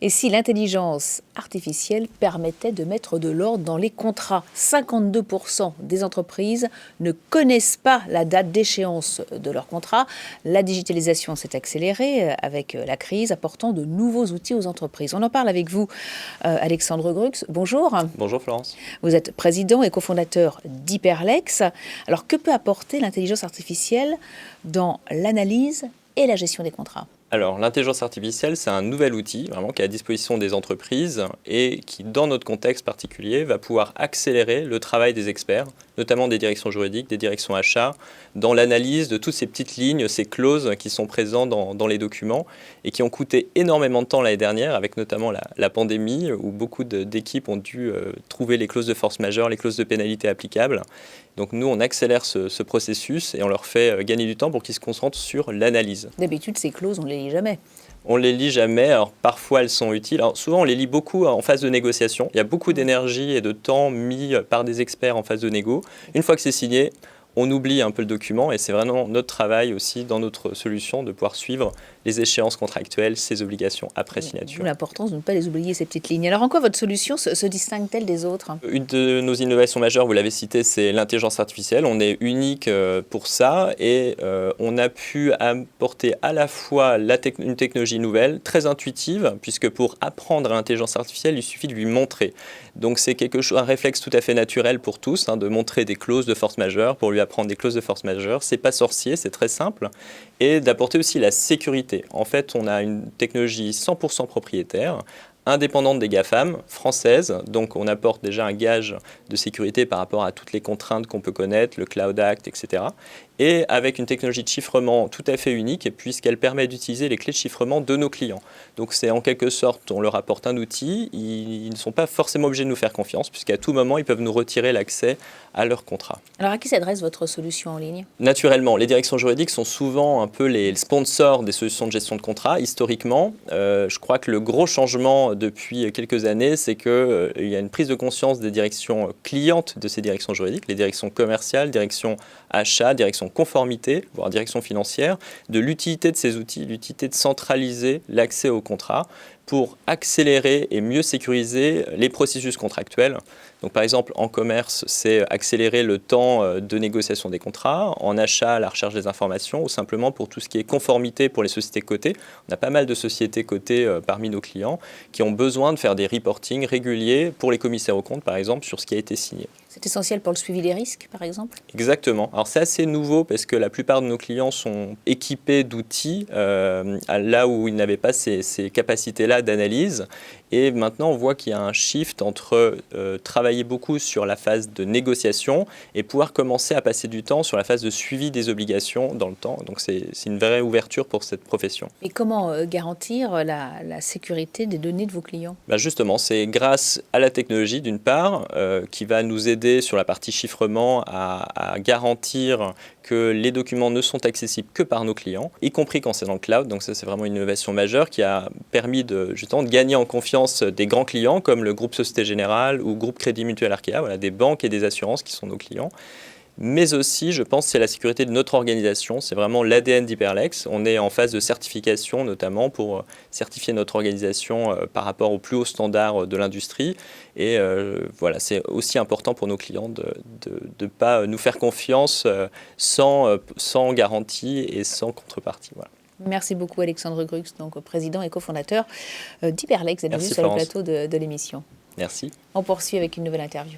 Et si l'intelligence artificielle permettait de mettre de l'ordre dans les contrats? 52% des entreprises ne connaissent pas la date d'échéance de leur contrat. La digitalisation s'est accélérée avec la crise, apportant de nouveaux outils aux entreprises. On en parle avec vous, Alexandre Grux. Bonjour. Bonjour Florence. Vous êtes président et cofondateur d'Hyperlex. Alors, que peut apporter l'intelligence artificielle dans l'analyse et la gestion des contrats? Alors, l'intelligence artificielle, c'est un nouvel outil vraiment qui est à disposition des entreprises et qui, dans notre contexte particulier, va pouvoir accélérer le travail des experts, notamment des directions juridiques, des directions achats, dans l'analyse de toutes ces petites lignes, ces clauses qui sont présentes dans les documents et qui ont coûté énormément de temps l'année dernière, avec notamment la pandémie, où beaucoup d'équipes ont dû trouver les clauses de force majeure, les clauses de pénalité applicables. Donc nous, on accélère ce processus et on leur fait gagner du temps pour qu'ils se concentrent sur l'analyse. D'habitude, ces clauses, on ne les lit jamais. On ne les lit jamais, alors parfois elles sont utiles. Alors souvent on les lit beaucoup en phase de négociation. Il y a beaucoup d'énergie et de temps mis par des experts en phase de négo. Une fois que c'est signé, on oublie un peu le document et c'est vraiment notre travail aussi dans notre solution de pouvoir suivre les échéances contractuelles, ses obligations après signature. L'importance de ne pas les oublier, ces petites lignes. Alors en quoi votre solution se distingue-t-elle des autres? Une de nos innovations majeures, vous l'avez cité, c'est l'intelligence artificielle. On est unique pour ça et on a pu apporter à la fois une technologie nouvelle, très intuitive, puisque pour apprendre à l'intelligence artificielle, il suffit de lui montrer. Donc c'est un réflexe tout à fait naturel pour tous, de montrer des clauses de force majeure, pour lui apprendre des clauses de force majeure. C'est pas sorcier, c'est très simple. Et d'apporter aussi la sécurité. En fait, on a une technologie 100% propriétaire, indépendante des GAFAM, française. Donc on apporte déjà un gage de sécurité par rapport à toutes les contraintes qu'on peut connaître, le Cloud Act, etc. Et avec une technologie de chiffrement tout à fait unique, puisqu'elle permet d'utiliser les clés de chiffrement de nos clients. Donc c'est en quelque sorte, on leur apporte un outil, ils ne sont pas forcément obligés de nous faire confiance, puisqu'à tout moment, ils peuvent nous retirer l'accès à leur contrat. Alors à qui s'adresse votre solution en ligne? Naturellement, les directions juridiques sont souvent un peu les sponsors des solutions de gestion de contrat. Historiquement, je crois que le gros changement depuis quelques années, c'est qu'il y a une prise de conscience des directions clientes de ces directions juridiques, les directions commerciales, directions achats, directions conformité, voire direction financière, de l'utilité de ces outils, l'utilité de centraliser l'accès au contrat pour accélérer et mieux sécuriser les processus contractuels. Donc, par exemple, en commerce, c'est accélérer le temps de négociation des contrats, en achat, la recherche des informations, ou simplement pour tout ce qui est conformité pour les sociétés cotées. On a pas mal de sociétés cotées parmi nos clients qui ont besoin de faire des reportings réguliers pour les commissaires aux comptes, par exemple, sur ce qui a été signé. C'est essentiel pour le suivi des risques, par exemple? Exactement. Alors c'est assez nouveau parce que la plupart de nos clients sont équipés d'outils là où ils n'avaient pas ces capacités-là d'analyse. Et maintenant, on voit qu'il y a un shift entre travailler beaucoup sur la phase de négociation et pouvoir commencer à passer du temps sur la phase de suivi des obligations dans le temps. Donc c'est une vraie ouverture pour cette profession. Et comment garantir la sécurité des données de vos clients? Justement, c'est grâce à la technologie d'une part qui va nous aider sur la partie chiffrement à garantir que les documents ne sont accessibles que par nos clients, y compris quand c'est dans le cloud. Donc ça, c'est vraiment une innovation majeure qui a permis justement de gagner en confiance des grands clients comme le groupe Société Générale ou groupe Crédit Mutuel Arkea, voilà, des banques et des assurances qui sont nos clients. Mais aussi, je pense, c'est la sécurité de notre organisation. C'est vraiment l'ADN d'Hyperlex. On est en phase de certification, notamment pour certifier notre organisation par rapport aux plus hauts standards de l'industrie. Et voilà, c'est aussi important pour nos clients de ne pas nous faire confiance sans garantie et sans contrepartie. Voilà. Merci beaucoup Alexandre Grux, donc président et cofondateur d'Hyperlex, d'être venu sur le plateau de l'émission. Merci. On poursuit avec une nouvelle interview.